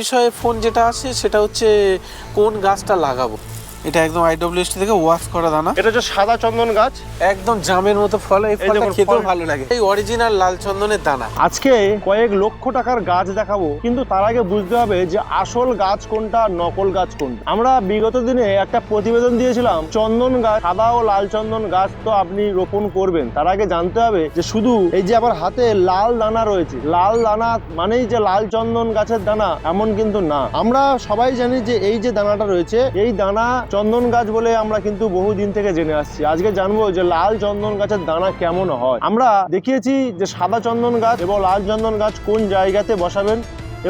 বিষয়ে ফোন যেটা আসে সেটা হচ্ছে কোন গাছটা লাগাবো। এটা একদম IWST থেকে ওয়াশ করা দানা। এটা হচ্ছে সাদা চন্দন গাছ, একদম জামের মতো ফল, এই ফলটা খেতেও ভালো লাগে। এই অরিজিনাল লাল চন্দনের দানা। আজকে কয়েক লক্ষ টাকার গাছ দেখাবো, কিন্তু তার আগে বুঝতে হবে যে আসল গাছ কোনটা, নকল গাছ কোনটা। আমরা বিগত দিনে একটা প্রতিবেদন দিয়েছিলাম, চন্দন গাছ, সাদা ও লাল চন্দন গাছ তো আপনি রোপণ করবেন, তার আগে জানতে হবে যে শুধু এই যে আমার হাতে লাল দানা রয়েছে, লাল দানা মানেই যে লাল চন্দন গাছের দানা এমন কিন্তু না। আমরা সবাই জানি যে এই যে দানাটা রয়েছে, এই দানা চন্দন গাছ বলে আমরা কিন্তু বহুদিন থেকে জেনে আসছি। আজকে জানবো যে লাল চন্দন গাছের দানা কেমন হয়। আমরা দেখিয়েছি যে সাদা চন্দন গাছ এবং লাল চন্দন গাছ কোন জায়গাতে বসাবেন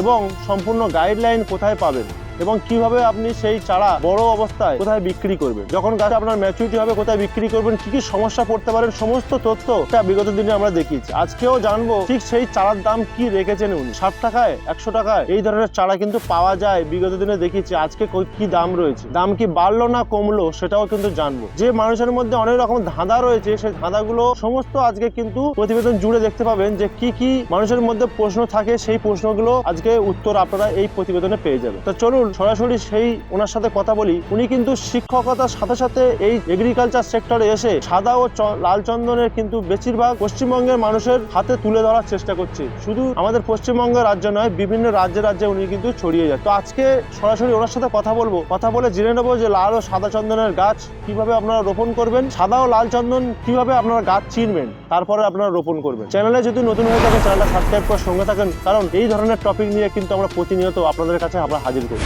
এবং সম্পূর্ণ গাইডলাইন কোথায় পাবেন এবং কিভাবে আপনি সেই চারা বড় অবস্থায় কোথায় বিক্রি করবেন, যখন গাছ আপনার ম্যাচুরিটি হবে কোথায় বিক্রি করবেন, কি কি সমস্যা পড়তে পারেন, সমস্ত তথ্য বিগত দিনে আমরা দেখিয়েছি। আজকেও জানবো ঠিক সেই চারার দাম কি রেখেছেন উনি, 60 টাকায় 100 টাকায় এই ধরনের চারা কিন্তু পাওয়া যায়। বিগত দিনে দেখিয়েছি, আজকে কি দাম রয়েছে, দাম কি বাড়লো না কমলো সেটাও কিন্তু জানবো। যে মানুষের মধ্যে অনেক রকম ধাঁধা রয়েছে, সেই ধাঁধাগুলো সমস্ত আজকে কিন্তু প্রতিবেদন জুড়ে দেখতে পাবেন যে কি কি মানুষের মধ্যে প্রশ্ন থাকে, সেই প্রশ্নগুলো আজকে উত্তর আপনারা এই প্রতিবেদনে পেয়ে যাবেন। তো চলুন সরাসরি সেই ওনার সাথে কথা বলি। উনি কিন্তু শিক্ষকতার সাথে সাথে এই এগ্রিকালচার সেক্টরে এসে সাদা ও লাল চন্দনের কিন্তু বেশিরভাগ পশ্চিমবঙ্গের মানুষের হাতে তুলে ধরার চেষ্টা করছে। শুধু আমাদের পশ্চিমবঙ্গের রাজ্য নয়, বিভিন্ন রাজ্যে রাজ্যে উনি কিন্তু ছড়িয়ে যায়। তো আজকে সরাসরি ওনার সাথে কথা বলবো, কথা বলে জেনে নেবো যে লাল ও সাদা চন্দনের গাছ কিভাবে আপনারা রোপণ করবেন, সাদা ও লাল চন্দন কিভাবে আপনারা গাছ চিনবেন, তারপরে আপনারা রোপণ করবেন। চ্যানেলে যদি নতুন হয়ে থাকে চ্যানেলটা সাবস্ক্রাইব করে সঙ্গে থাকেন, কারণ এই ধরনের টপিক নিয়ে কিন্তু আমরা প্রতিনিয়ত আপনাদের কাছে আমরা হাজির করি।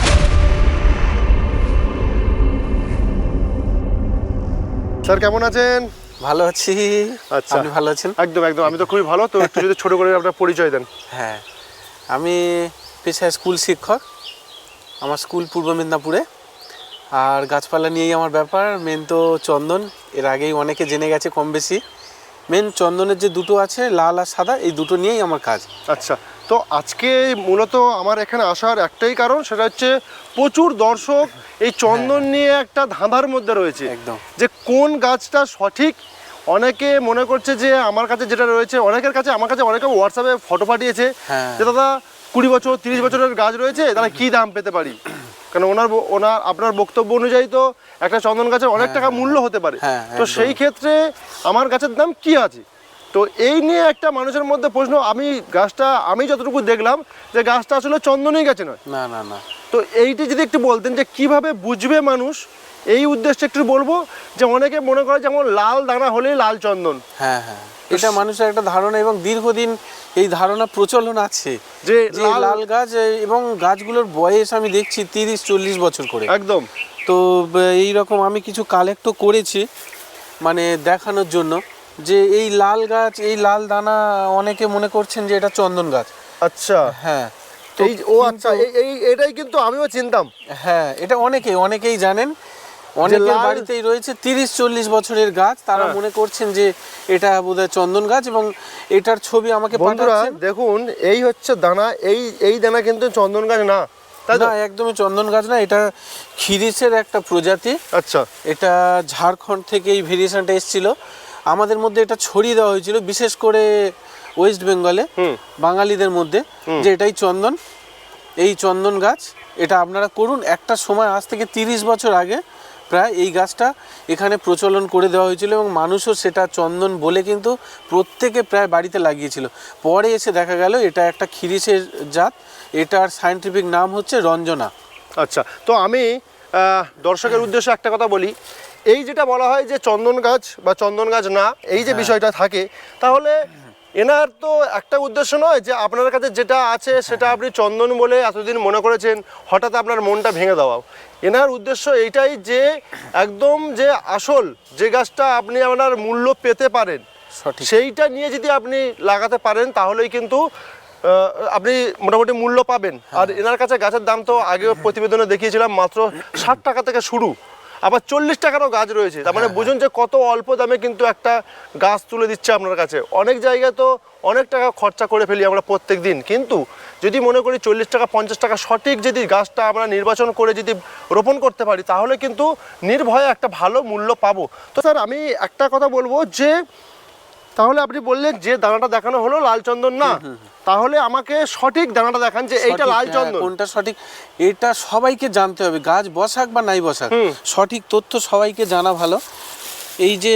স্যার কেমন আছেন? ভালো আছি। আচ্ছা, আপনি ভালো আছেন? একদম একদম, আমি তো খুবই ভালো। তো একটু যদি ছোট করে আপনার পরিচয় দেন। হ্যাঁ, আমি পেশায় স্কুল শিক্ষক। আমার স্কুল পূর্ব মেদিনীপুরে। আর গাছপালা নিয়েই আমার ব্যাপার। মেন তো চন্দন, এর আগেই অনেকে জেনে গেছে কম বেশি। মেন চন্দনের যে দুটো আছে, লাল আর সাদা, এই দুটো নিয়েই আমার কাজ। আচ্ছা, তো আজকে মূলত আমার এখানে আসার একটাই কারণ, সেটা হচ্ছে প্রচুর দর্শক এই চন্দন নিয়ে একটা ধাঁধার মধ্যে রয়েছে, একদম যে কোন গাছটা সঠিক। অনেকে মনে করছে যে আমার কাছে যেটা রয়েছে, অনেকের কাছে আমার কাছে অনেকে হোয়াটসঅ্যাপে ফটো পাঠিয়েছে যে দাদা 20 বছর 30 বছরের গাছ রয়েছে, তাহলে কি দাম পেতে পারি। কারণ আপনার বক্তব্য অনুযায়ী তো একটা চন্দন গাছের অনেক টাকা মূল্য হতে পারে। তো সেই ক্ষেত্রে আমার গাছের দাম কি আছে, তো এই নিয়ে একটা মানুষের মধ্যে প্রশ্ন। আমি যতটুকু দেখলাম যে গাছটা আসলে চন্দনই গাছে নয়। না না না। তো এইটি যদি একটু বলতেন যে কিভাবে বুঝবে মানুষ, এই উদ্দেশ্যে একটু বলবো। যে অনেকে মনে করে যেমন লাল দানা হলেই লাল চন্দন। হ্যাঁ হ্যাঁ, এটা মানুষের একটা ধারণা এবং দীর্ঘদিন এই ধারণা প্রচলন আছে যে লাল গাছ, এবং গাছগুলোর বয়স আমি দেখছি 30-40 বছর করে। একদম। তো এইরকম আমি কিছু কালেক্টও করেছি, মানে দেখানোর জন্য যে এই লাল গাছ, এই লাল দানা অনেকে মনে করছেন যে এটা চন্দন গাছ। আচ্ছা, হ্যাঁ। আচ্ছা, এটাই কিন্তু আমিও চিনতাম। হ্যাঁ, এটা অনেকেই জানেন। অনেকের বাড়িতেই রয়েছে 30-40 বছরের গাছ, তারা মনে করছেন যে এটা বোধহয় চন্দন গাছ, এবং এটার ছবি আমাকে পাঠাচ্ছেন। দেখুন, এই হচ্ছে দানা, এই দানা কিন্তু চন্দন গাছ না। না, একদমই চন্দন গাছ না, এটা খিরিসের একটা প্রজাতি। আচ্ছা, এটা ঝাড়খণ্ড থেকে এই ভেরিয়েশনটা এসেছিল, আমাদের মধ্যে এটা ছড়িয়ে দেওয়া হয়েছিল, বিশেষ করে ওয়েস্ট বেঙ্গলে বাঙালিদের মধ্যে, যে এটাই চন্দন, এই চন্দন গাছ। এটা আপনারা করুন। একটা সময় আজ থেকে 30 বছর আগে প্রায় এই গাছটা এখানে প্রচলন করে দেওয়া হয়েছিল, এবং মানুষও সেটা চন্দন বলে কিন্তু প্রত্যেকে প্রায় বাড়িতে লাগিয়েছিল। পরে এসে দেখা গেল এটা একটা খিরিসের জাত, এটার সায়েন্টিফিক নাম হচ্ছে রঞ্জনা। আচ্ছা, তো আমি দর্শকের উদ্দেশ্যে একটা কথা বলি। এই যেটা বলা হয় যে চন্দন গাছ বা চন্দন গাছ না, এই যে বিষয়টা থাকে, তাহলে এনার তো একটা উদ্দেশ্য নয় যে আপনার কাছে যেটা আছে সেটা আপনি চন্দন বলে এতদিন মনে করেছেন, হঠাৎ আপনার মনটা ভেঙে দেওয়া। এনার উদ্দেশ্য এইটাই যে একদম যে আসল যে গাছটা আপনি আপনার মূল্য পেতে পারেন, সেইটা নিয়ে যদি আপনি লাগাতে পারেন, তাহলেই কিন্তু আপনি মোটামুটি মূল্য পাবেন। আর এনার কাছে গাছের দাম তো আগে প্রতিবেদনে দেখিয়েছিলাম মাত্র 60 টাকা থেকে শুরু, আবার 40 টাকারও গাছ রয়েছে। তার মানে বুঝুন যে কত অল্প দামে কিন্তু একটা গাছ তুলে দিচ্ছে আপনার কাছে। অনেক জায়গায় তো অনেক টাকা খরচা করে ফেলি আমরা প্রত্যেক দিন, কিন্তু যদি মনে করি 40 টাকা 50 টাকা সঠিক যদি গাছটা আমরা নির্বাচন করে যদি রোপণ করতে পারি, তাহলে কিন্তু নির্ভয়ে একটা ভালো মূল্য পাবো। তো স্যার, আমি একটা কথা বলবো যে তাহলে আপনি বললেন যে দানাটা দেখানো হলো লাল চন্দন না, তাহলে আমাকে সঠিক দানাটা দেখান যে এইটা সঠিক, লাল চন্দন। কোনটা সঠিক এটা সবাইকে জানতে হবে, গাছ বসাক বা নাই বসাক সঠিক তথ্য সবাইকে জানা ভালো। এই যে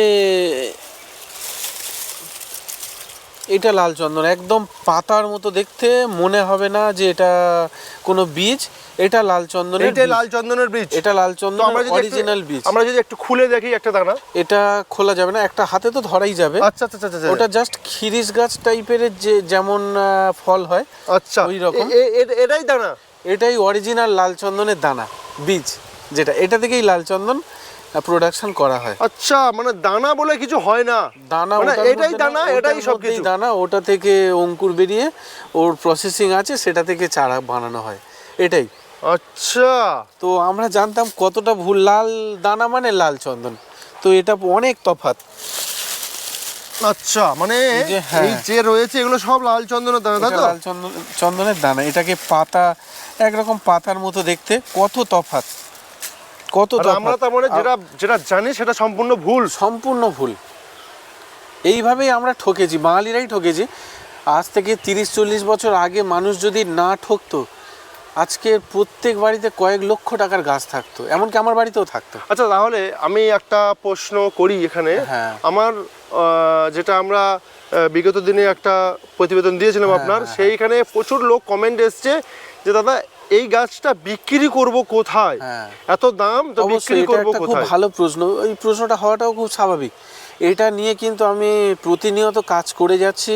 এটা লাল চন্দন, একদম পাতার মতো দেখতে, মনে হবে না যে এটা কোনো বীজ। এটা লাল চন্দনের এটা বীজ। লাল চন্দনের বীজ, এটা লাল তো আমরা চন্দনের যদি অরিজিনাল বীজ। আমরা যদি একটু খুলে দেখি একটা দানা। এটা খোলা যাবে না, একটা হাতে তো ধরাই যাবে। আচ্ছা আচ্ছা আচ্ছা, ওটা জাস্ট খিরিস গাছ টাইপের, যে যেমন ফল হয় আচ্ছা ওই রকম। এটাই দানা, এটাই অরিজিনাল লাল চন্দনের দানা, বীজ যেটা, এটা থেকেই লাল চন্দন প্রোডাকশন করা হয়। আচ্ছা মানে দানা বলে কিছু হয় না, দানা মানে ওটার এটাই মধ্যে দানা, না, এটাই ওটার সবকিছু মধ্যেই দানা, ওটা থেকে অঙ্কুর বেরিয়ে ওর প্রসেসিং আছে, সেটা থেকে চারা বানানো হয়, এটাই। আচ্ছা, তো আমরা জানতাম কতটা ভুল, লাল দানা মানে লাল চন্দন, তো এটা অনেক তফাৎ। আচ্ছা মানে হ্যাঁ। এই যে রয়েছে এগুলো সব লাল চন্দনের দানা, তাই এটা তো? লাল চন্দনের দানা, এটাকে পাতা, একরকম পাতার মতো দেখতে, কত তফাৎ, কত আর আমরা তফাৎ। তার মানে যেটা যেটা জানি সেটা সম্পূর্ণ ভুল। সম্পূর্ণ ভুল। এইভাবেই আমরা ঠকেছি, বাঙালিরাই ঠকেছি। আজ থেকে 30-40 বছর আগে মানুষ যদি না ঠকতো, আজকে প্রত্যেক বাড়িতে কয়েক লক্ষ টাকার গাছ থাকতো, এমনকি আমার বাড়িতেও থাকতো। আচ্ছা তাহলে আমি একটা প্রশ্ন করি এখানে। হ্যাঁ। আমার যেটা আমরা বিগত দিনে একটা প্রতিবেদন দিয়েছিলাম আপনার, সেইখানে প্রচুর লোক কমেন্ট এসছে যে দাদা এই গাছটা বিক্রি করব কোথায়, হ্যাঁ। এত দাম তো বিক্রি অবশ্যই এটা করব একটা খুব কোথায়? ভালো প্রশ্ন, এই প্রশ্নটা হওয়াটাও খুব স্বাভাবিক। এটা নিয়ে কিন্তু আমি প্রতিনিয়ত কাজ করে যাচ্ছি।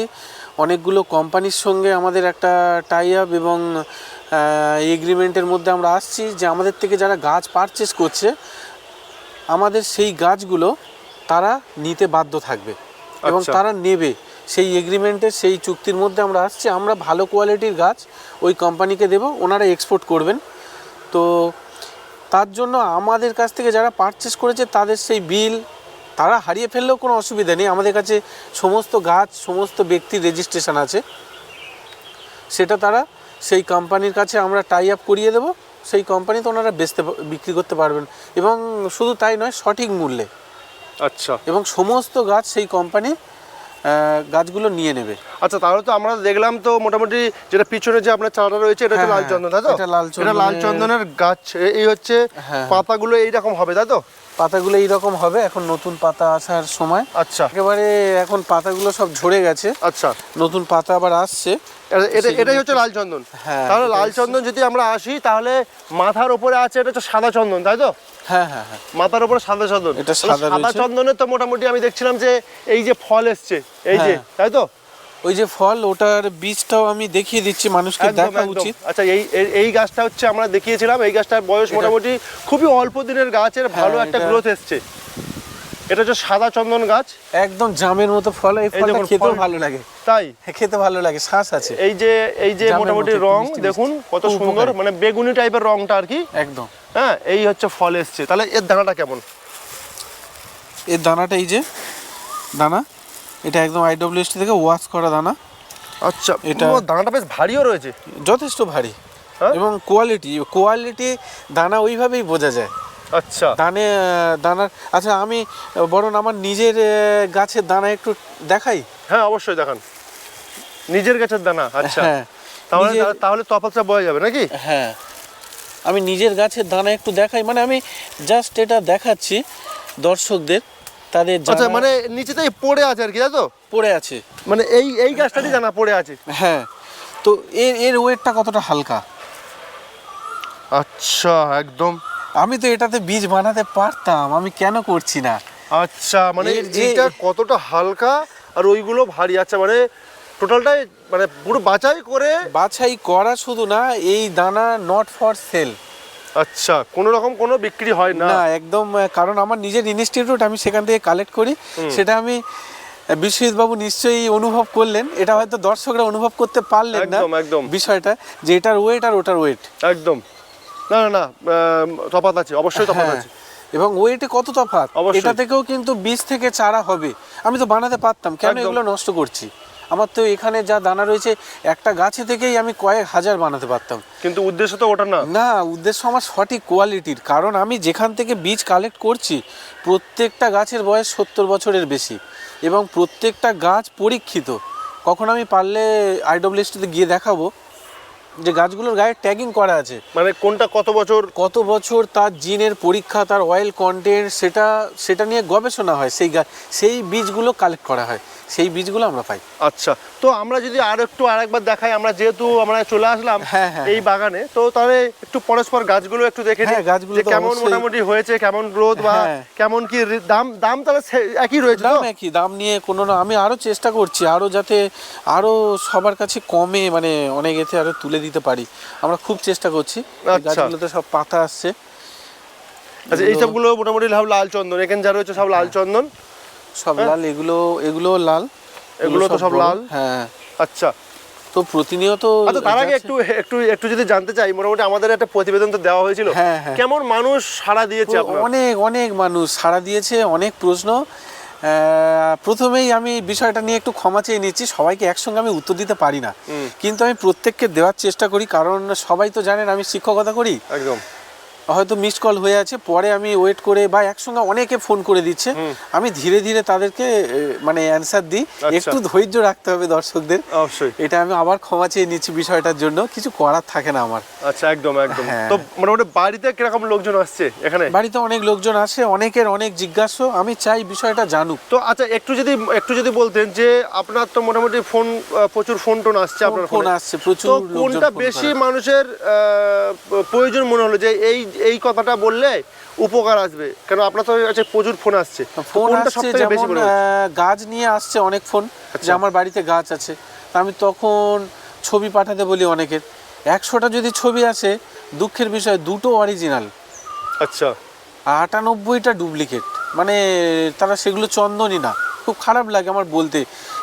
অনেকগুলো কোম্পানির সঙ্গে আমাদের একটা টাই আপ এবং এগ্রিমেন্টের মধ্যে আমরা আসছি যে আমাদের থেকে যারা গাছ পারচেস করছে, আমাদের সেই গাছগুলো তারা নিতে বাধ্য থাকবে এবং আচ্ছা। তারা নেবে। সেই এগ্রিমেন্টের, সেই চুক্তির মধ্যে আমরা আসছি। আমরা ভালো কোয়ালিটির গাছ ওই কোম্পানিকে দেব, ওনারা এক্সপোর্ট করবেন। তো তার জন্য আমাদের কাছ থেকে যারা পারচেস করেছে তাদের সেই বিল তারা হারিয়ে ফেললেও কোনো অসুবিধা নেই। আমাদের কাছে সমস্ত গাছ, সমস্ত ব্যক্তির রেজিস্ট্রেশন আছে, সেটা তারা সেই কোম্পানির কাছে আমরা টাই আপ করিয়ে দেবো। সেই কোম্পানিতে ওনারা বিক্রি করতে পারবেন, এবং শুধু তাই নয়, সঠিক মূল্যে। আচ্ছা এবং সমস্ত গাছ সেই কোম্পানি গাছগুলো নিয়ে নেবে। আচ্ছা, তাহলে তো আমরা দেখলাম তো মোটামুটি যেটা পিছনে যে আপনার চারাটা রয়েছে এটা হচ্ছে হ্যাঁ, লাল চন্দন, তাই তো? এটা লাল এটা লাল চন্দনের গাছ। এই হচ্ছে হ্যাঁ। পাতাগুলো এইরকম হবে, তাই তো? পাতাগুলো এইরকম হবে, এখন নতুন পাতা আসার সময়। আচ্ছা একেবারে এখন পাতাগুলো সব ঝরে গেছে, আচ্ছা, নতুন পাতা আবার আসছে। এটাই হচ্ছে লাল চন্দন। হ্যাঁ, তাহলে এটা লাল চন্দন যদি আমরা আসি, তাহলে মাথার উপরে আছে এটা হচ্ছে সাদা চন্দন, তাই তো? হ্যাঁ হ্যাঁ হ্যাঁ, মাথার উপরে সাদা চন্দন। এটা তাহলে সাদা সাদা রয়েছে। চন্দনের তো মোটামুটি আমি দেখছিলাম যে এই যে ফল এসছে, এই যে, হ্যাঁ। তাই তো? ওই যে ফল, ওটার বীজটাও আমি দেখিয়ে দিচ্ছি, মানুষকে একদম, দেখা একদম। উচিত। আচ্ছা, এই গাছটা হচ্ছে আমরা দেখিয়েছিলাম, এই গাছটার বয়স মোটামুটি খুবই অল্প দিনের গাছের, ভালো একটা এটা- গ্রোথ এসছে। এটা হচ্ছে সাদা চন্দন গাছ, একদম জামের মতো ফল। এই ফলটা দেখুন, খেতেও ফল- ভালো লাগে, তাই খেতে ভালো লাগে, শ্বাস আছে। এই যে জামের মোটামুটি মতো একটু রং মিষ্টি দেখুন মিষ্টি। কত খুব সুন্দর, উপকারী। মানে বেগুনি টাইপের রংটা আর কি। একদম। হ্যাঁ, এই হচ্ছে ফল এসছে। তাহলে এর দানাটা কেমন? এর দানাটা, এই যে দানা, এটা একদম IWST থেকে ওয়াশ করা দানা। আচ্ছা, এটা- দানাটা বেশ ভারীও রয়েছে। যথেষ্ট ভারী হ্যাঁ? এবং কোয়ালিটি দানা ওইভাবেই বোঝা যায়। আচ্ছা দানার। আচ্ছা, আমি বরং আমার নিজের গাছের দানা একটু দেখাই। হ্যাঁ, অবশ্যই দেখান। নিজের গাছের দানা? আচ্ছা, হ্যাঁ, তাহলে নিজের- তাহলে তফাৎটা বোঝা যাবে নাকি? হ্যাঁ, আমি নিজের গাছের দানা একটু দেখাই, মানে আমি জাস্ট এটা দেখাচ্ছি দর্শকদের, তাদের আচ্ছা, জানা মানে নিচেতেই পড়ে আছে আর কি, তাই তো? পড়ে আছে। মানে এই গাছটারই দানা পড়ে আছে। হ্যাঁ, তো এর ওয়েটটা কতটা হালকা। আচ্ছা, একদম। আমি তো এটাতে বীজ বানাতে পারতাম, আমি কেন করছি না। আচ্ছা, মানে এর যে- এইটা কতটা হালকা আর ওইগুলো ভারী। আচ্ছা, মানে টোটালটাই মানে পুরো বাছাই করে। বাছাই করা শুধু না, এই দানা নট ফর সেল। আচ্ছা, কোনো রকম কোনো বিক্রি হয় না? না, একদম। কারণ আমার নিজের ইনস্টিটিউট, আমি সেখান থেকে কালেক্ট করি। সেটা আমি, বিশ্বজিৎ বাবু নিশ্চয়ই অনুভব করলেন, এটা হয়তো দর্শকরা অনুভব করতে পারলেন না একদম, একদম। বিষয়টা, যে এটার ওয়েট আর ওটার ওয়েট। একদম। না না না, তফাৎ আছে, অবশ্যই তফাৎ আছে। এবং ওয়েটে কত তফাৎ। অবশ্যই। এটা থেকেও কিন্তু বীজ থেকে চারা হবে। আমি তো বানাতে পারতাম, কেন একদম। এগুলো নষ্ট করছি। আমার তো এখানে যা দানা রয়েছে একটা গাছে থেকেই আমি কয়েক হাজার বানাতে পারতাম। কিন্তু উদ্দেশ্য তো ওটা না। না, উদ্দেশ্য আমার সঠিক কোয়ালিটির, কারণ আমি যেখান থেকে বীজ কালেক্ট করছি প্রত্যেকটা গাছের বয়স 70 বছরের বেশি এবং প্রত্যেকটা গাছ পরীক্ষিত। কখন আমি পারলে IWSTতে গিয়ে দেখাবো যে গাছগুলোর গায়ে ট্যাগিং করা আছে, মানে কোনটা কত বছর তার জিনের পরীক্ষা, তার অয়েল কন্টেন্ট, সেটা নিয়ে গবেষণা হয়, সেই বীজগুলো কালেক্ট করা হয়, সেই বীজগুলো আমরা পাই। আচ্ছা, তো আমরা যদি আরেকবার দেখাই, আমরা যেহেতু আমরা চলে আসলাম এই বাগানে, তো তাহলে একটু পরস্পর গাছগুলো একটু দেখে নিই যে কেমন মোটামুটি হয়েছে, কেমন গ্রোথ বা কেমন কি দাম তাহলে একই রয়েছে। দাম একই, দাম নিয়ে কোনো না, আমি আরো চেষ্টা করছি আরো যাতে আরো সবার কাছে কমে, মানে অনেক এতে আরো তুলে দিতে পারি, আমরা খুব চেষ্টা করছি। গাছগুলোতে সব পাতা আসছে। আচ্ছা, এই সবগুলো মোটামুটি লাল চন্দন, এখানে যা রয়েছে সব লাল চন্দন, সব লাল, এগুলো লাল, এগুলো তো সব লাল। হ্যাঁ, আচ্ছা, তো প্রতিনিয়ত। আচ্ছা, তার আগে একটু যদি জানতে চাই, মোটামুটি আমাদের একটা প্রতিবেদন তো দেওয়া হয়েছিল, কেমন মানুষ সাড়া দিয়েছে? অনেক মানুষ সাড়া দিয়েছে, অনেক প্রশ্ন। প্রথমেই আমি বিষয়টা নিয়ে একটু ক্ষমা চেয়ে নিচ্ছি, সবাইকে একসঙ্গে আমি উত্তর দিতে পারি না, কিন্তু আমি প্রত্যেককে দেওয়ার চেষ্টা করি, কারণ সবাই তো জানেন আমি শিক্ষকতা করি। একদম, হয়তো মিসড কল হয়ে আছে, পরে আমি ওয়েট করে বা একসঙ্গে অনেকে ফোন করে দিচ্ছে, আমি ধীরে ধীরে তাদেরকে মানে অ্যান্সার দিই। একটু ধৈর্য রাখতে হবে দর্শকদের, অবশ্যই। এটা আমি আবার ক্ষমা চেয়ে নিচ্ছি বিষয়টার জন্য, কিছু করার থাকে না আমার। আচ্ছা, একদম। তো মোটামুটি বাড়িতে কিরকম লোকজন আসছে এখানে? বাড়িতে অনেক লোকজন আসে, অনেকের অনেক জিজ্ঞাসা, আমি চাই বিষয়টা জানুক। তো আচ্ছা, একটু যদি বলতেন যে আপনার তো মোটামুটি প্রচুর ফোন টোন আসছে, আপনার ফোন আসছে প্রচুর, কোনটা বেশি মানুষের প্রয়োজন মনে হলো যে এই কথাটা বললে উপকার আসবে? কেন আপনার তো প্রচুর ফোন আসছে, যেমন গাছ নিয়ে আসছে অনেক ফোন, যে আমার বাড়িতে গাছ আছে, আমি তখন ছবি পাঠাতে বলি অনেকের। 100টা যদি ছবি আসে, দুঃখের বিষয় 2টো অরিজিনাল, আচ্ছা, 98টা ডুপ্লিকেট, মানে তারা সেগুলো চন্দনই না। খুব খারাপ লাগে আমার বলতে।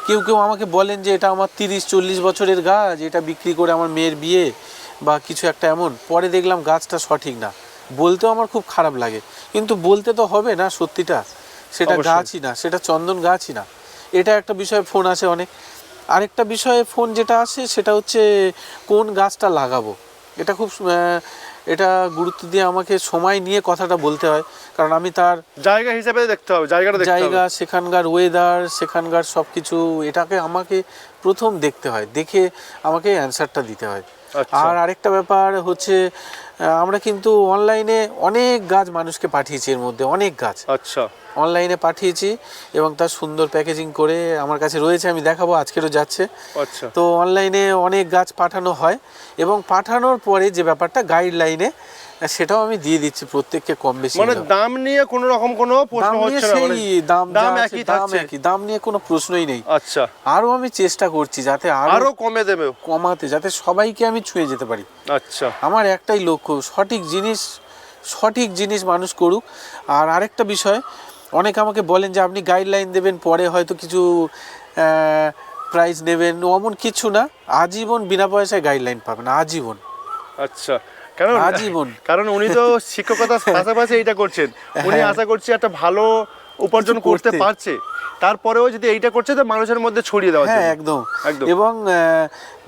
কেউ আমাকে বলেন যে এটা আমার 30-40 বছরের গাছ, এটা বিক্রি করে আমার মেয়ের বিয়ে বা কিছু একটা এমন, পরে দেখলাম গাছটা সঠিক না, বলতেও আমার খুব খারাপ লাগে, কিন্তু বলতে তো হবে না সত্যিটা, সেটা গাছই না, সেটা চন্দন গাছই না। এটা একটা বিষয়ে ফোন আসে অনেক। আরেকটা বিষয়ে ফোন যেটা আসে সেটা হচ্ছে কোন গাছটা লাগাবো, এটা খুব এটা গুরুত্ব দিয়ে আমাকে সময় নিয়ে কথাটা বলতে হয়, কারণ আমি তার জায়গা হিসেবে দেখতে হবে, জায়গা, সেখানকার ওয়েদার, সেখানকার সব কিছু, এটাকে আমাকে প্রথম দেখতে হয়, দেখে আমাকে অ্যান্সারটা দিতে হয়। আর আরেকটা ব্যাপার হচ্ছে, আমরা কিন্তু অনলাইনে অনেক গাছ মানুষকে পাঠিয়েছি, এর মধ্যে অনেক গাছ অনলাইনে পাঠিয়েছি এবং তার সুন্দর প্যাকেজিং করে আমার কাছে রয়েছে, আমি দেখাবো, আজকেরও যাচ্ছে। তো অনলাইনে অনেক গাছ পাঠানো হয় এবং পাঠানোর পরে যে ব্যাপারটা গাইডলাইনে, সেটাও আমি দিয়ে দিচ্ছি প্রত্যেককে কম বেশি। মানে দাম নিয়ে কোনো রকম কোনো প্রশ্ন হচ্ছে না, দাম একই, দাম নিয়ে কোনো প্রশ্নই নেই। আচ্ছা, আরো আমি চেষ্টা করছি যাতে আরো কমাতে, যাতে সবাইকে আমি ছুঁয়ে যেতে পারি। আচ্ছা, আমার একটাই লক্ষ্য, সঠিক জিনিস মানুষ করুক। আর আরেকটা বিষয়, অনেকে আমাকে বলেন যে আপনি গাইডলাইন দেবেন, পরে হয়তো কিছু প্রাইস নেবেন, এমন কিছু না, আজীবন বিনা পয়সায় গাইডলাইন পাবেন, আজীবন। আচ্ছা, কারণ উনি তো শিক্ষকতার পাশাপাশি এইটা করছেন, উনি আশা করছি একটা ভালো উপার্জন করতে পারছে, তারপরেও যদি এইটা করছে তো মানুষের মধ্যে ছড়িয়ে দেওয়া। হ্যাঁ, একদম। এবং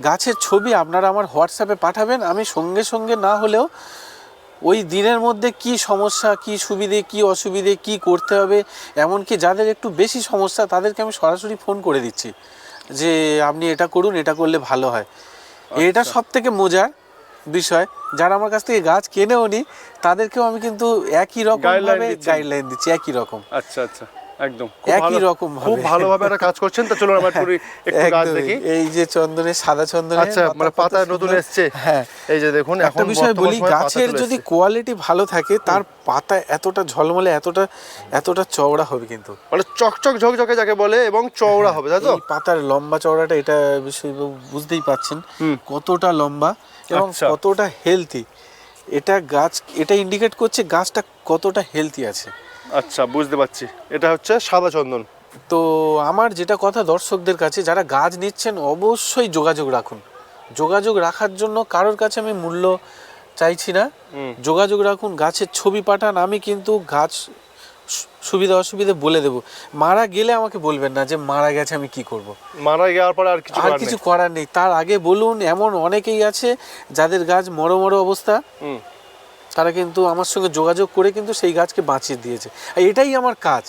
গাছের ছবি আপনারা আমার হোয়াটসঅ্যাপে পাঠাবেন, আমি সঙ্গে সঙ্গে না হলেও ওই দিনের মধ্যে কি সমস্যা, কি সুবিধে, কি অসুবিধে, কি করতে হবে, এমনকি যাদের একটু বেশি সমস্যা তাদেরকে আমি সরাসরি ফোন করে দিচ্ছি যে আপনি এটা করুন, এটা করলে ভালো হয়। এটা সব থেকে মজার বিষয়, যারা আমার কাছ থেকে গাছ কেনেও নি তাদেরকেও আমি কিন্তু একই রকম গাইডলাইন দিচ্ছি, একই রকম। আচ্ছা, একদম একই রকম, খুব ভালোভাবে একটা কাজ করছেন। তো চলুন আমরা একটু গাছ দেখি। এই যে চন্দনের, সাদা চন্দনের, আচ্ছা, মানে পাতা নতুন এসেছে। হ্যাঁ, এই যে দেখুন, একটা বিষয় বলি, গাছের যদি কোয়ালিটি ভালো থাকে, তার পাতা এতটা ঝলমলে, এতটা চওড়া হবে, কিন্তু মানে চকচক ঝকঝকে যাকে বলে, এবং চওড়া হবে, তাই তো? পাতার লম্বা চওড়াটা, এটা বিষয় বুঝতেই পাচ্ছেন কতটা লম্বা এবং কতটা হেলদি। এটা ইন্ডিকেট করছে গাছটা কতটা হেলদি আছে। আচ্ছা, বুঝতে পারছি। এটা হচ্ছে সাদা চন্দন। তো আমার যেটা কথা দর্শকদের কাছে, যারা গাছ নিচ্ছেন অবশ্যই যোগাযোগ রাখুন। যোগাযোগ রাখার জন্য কারোর কাছে আমি মূল্য চাইছি না, যোগাযোগ রাখুন, গাছের ছবি পাঠান। আমি কিন্তু গাছ সুবিধা অসুবিধা বলে দেবো। মারা গেলে আমাকে বলবেন না যে মারা গেছে আমি কি করব। মারা যাওয়ার পরে আর কিছু করার নেই। তার আগে বলুন, এমন অনেকেই আছে যাদের গাছ মরো অবস্থা, তারা কিন্তু আমার সঙ্গে যোগাযোগ করে কিন্তু সেই গাছকে বাঁচিয়ে দিয়েছে। আর এটাই আমার কাজ।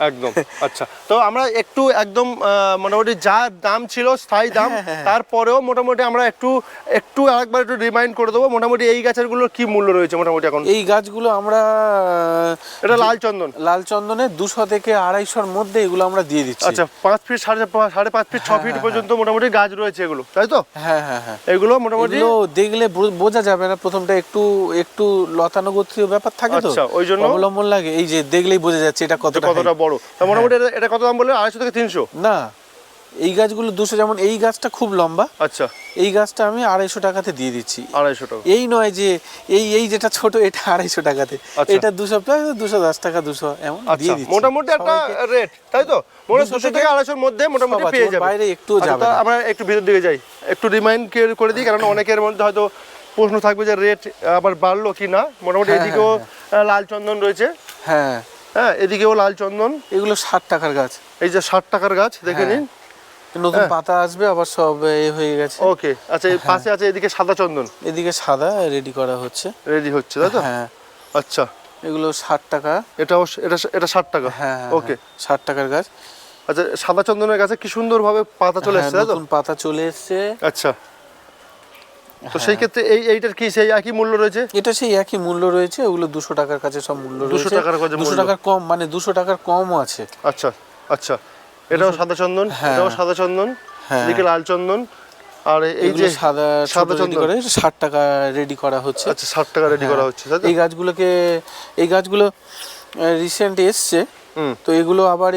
একদম। আচ্ছা, তো আমরা একটু একদম মোটামুটি যা দাম ছিল স্থায়ী দাম, তারপরেও মোটামুটি আমরা একটু আরেকবার একটু রিমাইন্ড করে দেবো মোটামুটি এই গাছেরগুলোর কি মূল্য রয়েছে মোটামুটি এখন। এই গাছগুলো আমরা এটা লাল চন্দনের 200 থেকে 250-র মধ্যে এগুলো আমরা দিয়ে দিচ্ছি। আচ্ছা, 5 ফিট 5.5 ফিট 6 ফিট পর্যন্ত মোটামুটি গাছ রয়েছে এগুলো, তাই তো? হ্যাঁ। এগুলো মোটামুটি দেখলে বোঝা যাবে না, প্রথমটা একটু লতানো গোত্রীয় ব্যাপার থাকে তো, আচ্ছা, ওই জন্য অবলম্বন লাগে। এই যে দেখলেই বোঝা যাচ্ছে এটা কতটা বড়। তো মোটামুটি এটা কত দাম বললেন? 250 থেকে 300? না, এই গাছগুলো 200। যেমন এই গাছটা খুব লম্বা। আচ্ছা, এই গাছটা আমি 250 টাকাতে দিয়ে দিচ্ছি। 250 টাকা? এই নয় যে এই যেটা ছোট এটা 250 টাকাতে, এটা 200 প্লাস 210 টাকা 200 এমন দিয়ে দিচ্ছি। মোটামুটি একটা রেট, তাই তো? 200 থেকে 250-র মধ্যে মোটামুটি পেয়ে যাবে। বাইরে একটু যাবে। আমরা একটু ভিতর দিকে যাই, একটু রিমাইন্ড করে দিই, কারণ অনেকের মধ্যে হয়তো প্রশ্ন থাকবে যে রেট আবার বাড়লো কি না। মোটামুটি এদিকেও লাল চন্দন রয়েছে। হ্যাঁ, এদিকেও লাল চন্দন। এগুলো 60 টাকার গাছ। এই যে 60 টাকার গাছ, দেখে নিন। নতুন পাতা আসবে আবার, সব হয়ে গেছে। ওকে, আচ্ছা, এই পাশে আছে এদিকে সাদা চন্দন। এদিকে সাদা রেডি করা হচ্ছে, তাই তো? হ্যাঁ। আচ্ছা, এগুলো 60 টাকা। এটা 60 টাকা? হ্যাঁ, ওকে, 60 টাকার গাছ। আচ্ছা, সাদা চন্দনের গাছে কি সুন্দরভাবে পাতা চলে এসেছে, তাই তো? নতুন পাতা চলে এসেছে। আচ্ছা, তো সেই ক্ষেত্রে এইটার কি সেই একই মূল্য রয়েছে? এটা সেই একই মূল্য রয়েছে। ওগুলো 200 টাকার কাছে সব মূল্য রয়েছে। 200 টাকার কাছে 200 টাকার কম, মানে 200 টাকার কমও আছে। আচ্ছা, এটাও সাদা চন্দন, এটাও সাদা চন্দন, এদিকে লাল চন্দন। আর এই যে সাদা চন্দন করে 60 টাকা রেডি করা হচ্ছে। আচ্ছা, 60 টাকা রেডি করা হচ্ছে, তাই তো? এই গাছগুলো রিসেন্ট এসছে, তো এগুলো আবার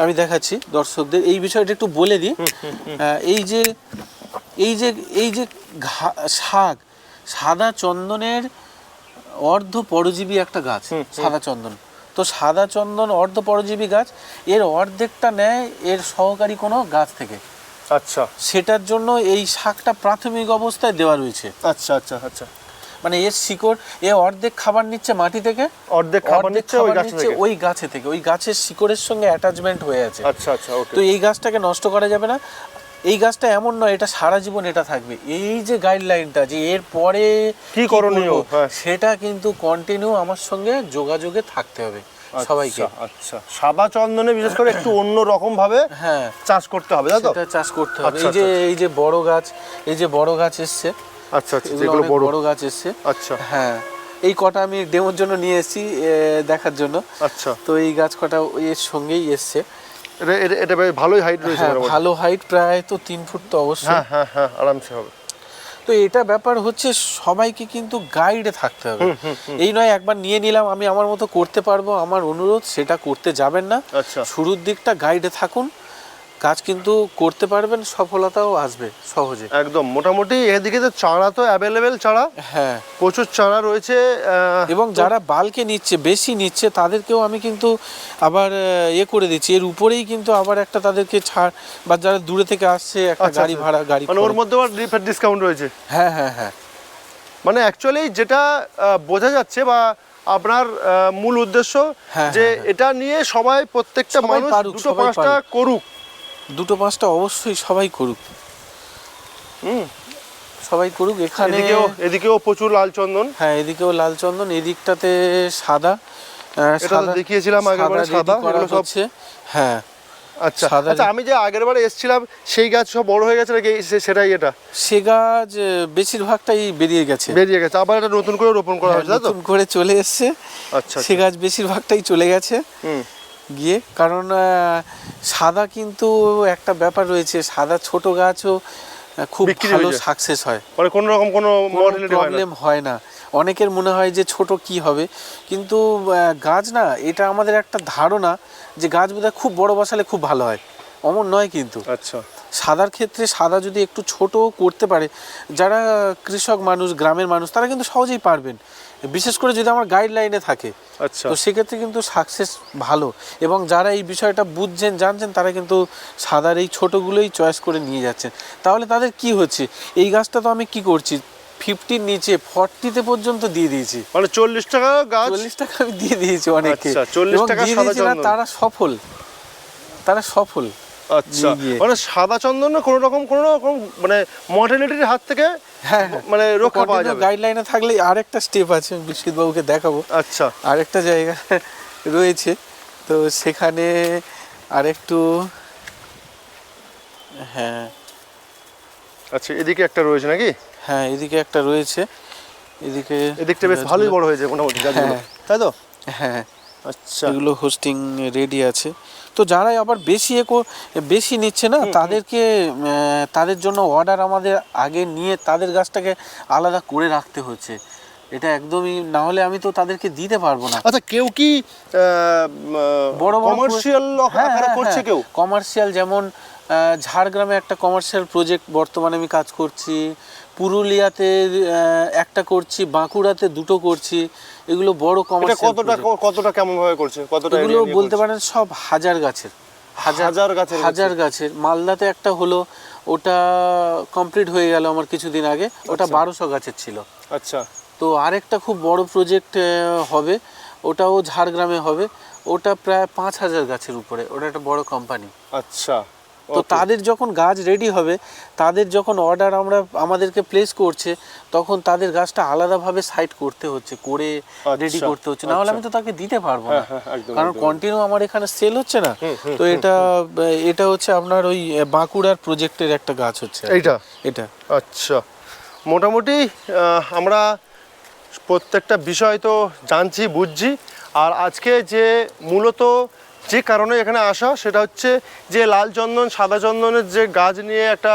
আমি দেখাচ্ছি দর্শকদের। এই বিষয়টা একটু বলে দিই। এই যে শাক, সাদা চন্দনের অর্ধ পরজীবী একটা গাছ, সাদা চন্দন। তো সাদা চন্দন অর্ধ পরজীবী গাছ, এর অর্ধেকটা নেয় এর সহকারী কোনো গাছ থেকে। আচ্ছা, সেটার জন্য এই শাকটা প্রাথমিক অবস্থায় দেওয়া রয়েছে। আচ্ছা, মানে এর শিকড়, অর্ধেক খাবার নিচ্ছে মাটি থেকে, অর্ধেক খাবার নিচ্ছে ওই গাছে থেকে। ওই গাছের শিকড়ের সঙ্গে অ্যাটাচমেন্ট হয়ে আছে। আচ্ছা, ওকে। তো এই গাছটাকে নষ্ট করা যাবে না। এই গাছটা এমন নয় এটা সারা জীবন এটা থাকবে। এই যে গাইডলাইনটা যে এর পরে কি করণীয়, সেটা কিন্তু কন্টিনিউ আমার সঙ্গে যোগাযোগে থাকতে হবে সবাইকে। আচ্ছা, সাদা চন্দনে বিশেষ করে একটু অন্য রকম ভাবে চাষ করতে হবে, তাই তো? সেটা চাষ করতে হবে। এই যে বড় গাছ এসছে। আচ্ছা, যেগুলো বড় গাছ এসছে। আচ্ছা, হ্যাঁ, এই কটা আমি ডেমোর জন্য নিয়ে এসেছি দেখার জন্য। আচ্ছা, তো এই গাছ কটা এর সঙ্গেই এসছে। এটা ভালোই হাইট রয়েছে। ভালো হাইট, প্রায় তো 3 ফুট তো অবশ্যই। হ্যাঁ, আরামসে হবে। তো এটা ব্যাপার হচ্ছে সবাইকে কিন্তু গাইডে থাকতে হবে। এই নয় একবার নিয়ে নিলাম আমি আমার মতো করতে পারবো, আমার অনুরোধ সেটা করতে যাবেন না। শুরুর দিকটা গাইডে থাকুন, কাজ কিন্তু করতে পারবেন, সফলতাও আসবে সহজে। একদম। মোটামুটি এদিকে তো চারা তো অ্যাভেলেবেল চারা, হ্যাঁ, প্রচুর চারা রয়েছে। এবং যারা বাল্কে নিচ্ছে, বেশি নিচ্ছে, তাদেরকেও আমি কিন্তু আবার করে দিচ্ছি। এর উপরেই কিন্তু আবার একটা তাদেরকে ছাড়, বা যারা দূরে থেকে আসছে একটা গাড়ি ভাড়া, মানে ওর মধ্যে আবার ডিসকাউন্ট রয়েছে। হ্যাঁ। মানে অ্যাকচুয়ালি যেটা বোঝা যাচ্ছে বা আপনার মূল উদ্দেশ্য যে এটা নিয়ে প্রত্যেকটা মানুষ 2-5টা করুক। 2-5টা অবশ্যই সবাই করুক। সবাই করুক। এখানে এদিকেও প্রচুর লাল চন্দন। হ্যাঁ, এদিকেও লাল চন্দন, এদিকটাতে সাদা। এটা দেখিয়েছিলাম আগেরবারে, সাদা এগুলো সব। হ্যাঁ, আচ্ছা, আমি যে আগেরবারে এসেছিলাম সেই গাছ সব বড় হয়ে গেছে নাকি সেটাই? এটা সে গাছ বেশিরভাগটাই বেরিয়ে গেছে। আবার এটা নতুন করে রোপণ করা হয়েছে, নতুন করে চলে এসেছে। আচ্ছা, সে গাছ বেশিরভাগটাই চলে গেছে গিয়ে। কারণ সাদা কিন্তু একটা ব্যাপার রয়েছে, সাদা ছোট গাছও খুব ভালো সাকসেস হয়, মানে কোনো রকম কোনো প্রবলেম হয় না। অনেকের মনে হয় যে ছোট কি হবে, কিন্তু গাছ না, এটা আমাদের একটা ধারণা যে গাছ বোধহয় খুব বড় বসালে খুব ভালো হয়, অমন নয় কিন্তু। আচ্ছা, সাদার ক্ষেত্রে সাদা যদি একটু ছোট করতে পারে, যারা কৃষক মানুষ, গ্রামের মানুষ, তারা কিন্তু সহজেই পারবেন, বিশেষ করে যদি আমার গাইডলাইনে থাকে। আচ্ছা, তো সেক্ষেত্রে কিন্তু সাকসেস ভালো। এবং যারা এই বিষয়টা বুঝছেন, জানছেন, তারা কিন্তু সাদার এই ছোটোগুলোই চয়েস করে নিয়ে যাচ্ছেন। তাহলে তাদের কি হচ্ছে, এই গাছটা তো আমি কি করছি, 50 নিচে 40-তে পর্যন্ত দিয়ে দিয়েছি। মানে 40 টাকা গাছ, 40 টাকা আমি দিয়ে দিয়েছি অনেকে। আচ্ছা, 40 টাকা সাদা চন্দন, তারা সফল, তারা সফল। আচ্ছা, মানে সাদা চন্দন কোনো রকম মানে মর্টালিটির হাত থেকে হ্যাঁ মানে রক্ষা পাওয়া যাবে। গাইডলাইনে থাকলে আরেকটা স্টেপ আছে, বিশ্বজিৎ বাবুকে দেখাবো। আচ্ছা, আরেকটা জায়গা রয়েছে, তো সেখানে আরেকটু, হ্যাঁ আচ্ছা, এদিকে একটা রয়েছে নাকি? হ্যাঁ, এদিকে একটা রয়েছে, এদিকটা বেশ ভালোই বড় হয়েছে মোটামুটি গাছগুলো, তাই তো? হ্যাঁ, আচ্ছা, এগুলো হোস্টিং রেডি আছে। তো যারা আবার বেশি নিচ্ছে না, তাদেরকে তাদের জন্য অর্ডার আমাদের আগে নিয়ে তাদের গাছটাকে আলাদা করে রাখতে হচ্ছে। এটা একদমই, না হলে আমি তো তাদেরকে দিতে পারবো না। আচ্ছা, কেউ কি বড় কমার্শিয়াল আকারে করছে? কেউ কমার্শিয়াল, যেমন ঝাড়গ্রামে একটা কমার্শিয়াল প্রজেক্ট বর্তমানে আমি কাজ করছি, পুরুলিয়াতে একটা করছি, বাঁকুড়াতে দুটো করছি। এগুলো বড় কমার্শিয়াল। কতটা কেমন ভাবে করছে? কতটা এগুলো বলতে পারেন সব হাজার গাছের, হাজার গাছের। মালদাতে একটা হলো, ওটা কমপ্লিট হয়ে গেল আমার কিছুদিন আগে, ওটা 1200 গাছের ছিল। আচ্ছা, তো আরেকটা খুব বড় প্রজেক্ট হবে, ওটাও ঝাড়গ্রামে হবে, ওটা প্রায় 5000 গাছের উপরে, ওটা একটা বড় কোম্পানি। আচ্ছা, তো তাদের যখন গাছ রেডি হবে, তাদের যখন অর্ডার আমাদেরকে প্লেস করছে, তখন তাদের গাছটা আলাদাভাবে সাইট করতে হচ্ছে, করে রেডি করতে হচ্ছে, না হলে আমি তো তাকে দিতে পারবো না, কারণ কন্টিনিউ আমার এখানে সেল হচ্ছে না। তো এটা হচ্ছে আপনার ওই বাঁকুড়ার প্রজেক্টের একটা গাছ হচ্ছে এটা। আচ্ছা, মোটামুটি আমরা প্রত্যেকটা বিষয় তো জানছি, বুঝছি। আর আজকে যে মূলত যে কারণে এখানে আসা, সেটা হচ্ছে যে লাল চন্দন সাদা চন্দনের যে গাছ নিয়ে একটা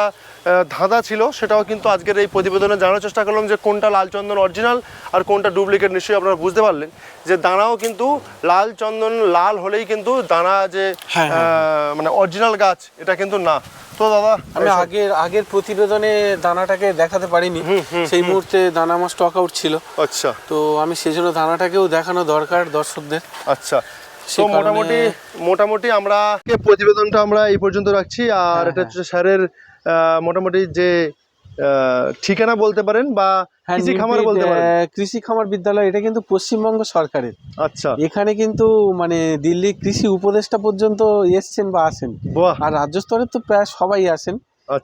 ধাঁধা ছিল, সেটাও কিন্তু আজকের এই প্রতিবেদনে জানার চেষ্টা করলাম যে কোনটা লাল চন্দন অরিজিনাল আর কোনটা ডুপ্লিকেট। নিশ্চয়ই আপনারা বুঝতে পারলেন যে দানাও কিন্তু লাল চন্দন লাল হলেই কিন্তু দানা যে মানে অরিজিনাল গাছ, এটা কিন্তু না। তো দাদা, আমি আগের প্রতিবেদনে দানাটাকে দেখাতে পারিনি, সেই মুহূর্তে দানা আমার স্টক আউট ছিল। আচ্ছা, তো আমি সেই জন্য দানাটাকেও দেখানো দরকার দর্শকদের। আচ্ছা, তো মোটামুটি আমরা প্রতিবেদনটা আমরা এই পর্যন্ত রাখছি। আর এটা হচ্ছে স্যারের মোটামুটি যে ঠিকানা বলতে পারেন বা কৃষি খামার বলতে পারেন। কৃষি খামার বিদ্যালয়, এটা কিন্তু পশ্চিমবঙ্গ সরকারের। আচ্ছা, এখানে কিন্তু মানে দিল্লি কৃষি উপদেষ্টা পর্যন্ত এসছেন বা আসেন, আর রাজ্য স্তরের তো প্রায় সবাই আসেন।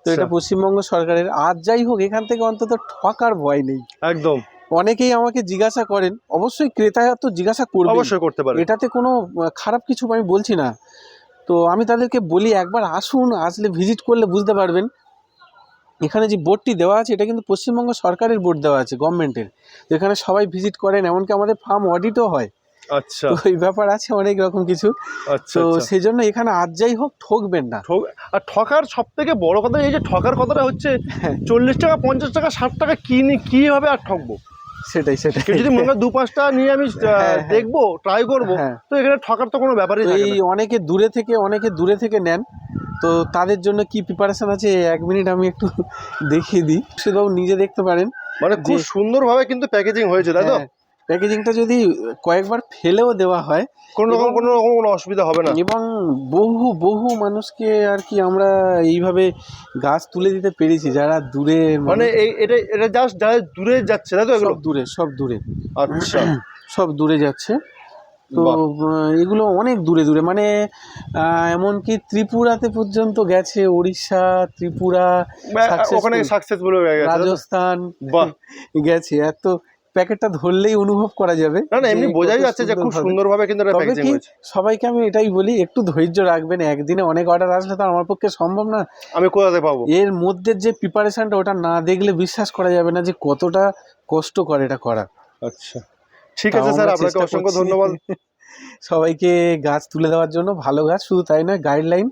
তো এটা পশ্চিমবঙ্গ সরকারের। আর যাই হোক, এখান থেকে অন্তত ঠকার ভয় নেই একদম। অনেকেই আমাকে জিজ্ঞাসা করেন, অবশ্যই ক্রেতা তো জিজ্ঞাসা করবে, অবশ্যই করতে পারে, এটাতে কোনো খারাপ কিছু আমি বলছি না। তো আমি তাদেরকে বলি, একবার আসুন, আসলে ভিজিট করলে বুঝতে পারবেন। এখানে যে বোর্ডটি দেওয়া আছে, এটা কিন্তু পশ্চিমবঙ্গ সরকারের বোর্ড দেওয়া আছে, গভর্নমেন্টের। এখানে সবাই ভিজিট করেন, এমনকি আমাদের ফার্ম অডিটও হয়। আচ্ছা, তো এই ব্যাপার আছে অনেক রকম কিছু। তো সেই জন্য এখানে আজ যাই হোক ঠকবেন না। আর ঠকার সব থেকে বড় কথা, এই যে ঠকার কথাটা হচ্ছে 40 টাকা 50 টাকা 60 টাকা কিভাবে আর ঠকবো, সেটাই যদি মনে হয় 2-5টা নিয়ে আমি দেখবো, ট্রাই করবো, তো এখানে ঠকার তো কোনো ব্যাপারই থাকে না। অনেকে দূরে থেকে নেন, তো তাদের জন্য কি প্রিপারেশন আছে 1 মিনিট আমি একটু দেখিয়ে দিই, সেটাও নিজে দেখতে পারেন। মানে খুব সুন্দরভাবে কিন্তু প্যাকেজিং হয়েছে, তাই তো? প্যাকেজিংটা যদি কয়েকবার ফেলেও দেওয়া হয়, কোনো রকম কোনো অসুবিধা হবে না। এবং বহু মানুষকে আর কি আমরা এইভাবে গাছ তুলে দিতে পেরেছি, যারা দূরে, মানে এটা জাস্ট যারা দূরে যাচ্ছে, তাই তো? সব দূরে আচ্ছা, সব দূরে যাচ্ছে। তো এগুলো অনেক দূরে, মানে এমনকি ত্রিপুরাতে পর্যন্ত গেছে, ওড়িশা, ত্রিপুরা, ওখানে সাকসেসফুল হয়ে গেছে, রাজস্থান গেছে। এত প্যাকেটটা ধরলেই অনুভব করা যাবে, না এমনি বোঝাই যাচ্ছে যে খুব সুন্দরভাবে কিন্তু এটা প্যাকেজিং হয়েছে। সবাইকে আমি এটাই বলি, একটু ধৈর্য রাখবেন। একদিনে অনেক অর্ডার আসলে তো আমার পক্ষে সম্ভব না, আমি কোথাতে পাবো? এর মধ্যে যে প্রিপারেশনটা, ওটা না দেখলে বিশ্বাস করা যাবে না যে কতটা কষ্ট করে এটা করা। আচ্ছা, ঠিক আছে স্যার, আপনাকে অসংখ্য ধন্যবাদ। সবাইকে গাছ তুলে দেওয়ার জন্য, ভালো গাছ, শুধু তাই নয়, গাইডলাইন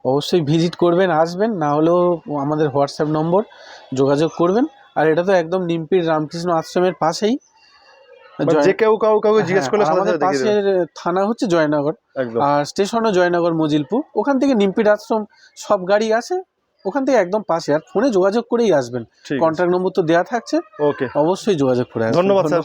অবশ্যই ভিজিট করবেন, আসবেন, না হলেও আমাদের হোয়াটসঅ্যাপ নম্বর যোগাযোগ করবেন। আর এটা তো একদম নিমপির রামকৃষ্ণ আশ্রমের পাশেই, যে কেউ কাউকে জিজ্ঞেস করলে আমাদের পাশের থানা হচ্ছে জয়নগর, আর স্টেশনও জয়নগর মজিলপুর। ওখান থেকে নিমপির আশ্রম সব গাড়ি আসে, ওখান থেকে একদম পাশে। আর ফোনে যোগাযোগ করেই আসবেন, কন্ট্যাক্ট নম্বর তো দেওয়া থাকছে, অবশ্যই যোগাযোগ করে আসবেন। ধন্যবাদ স্যার।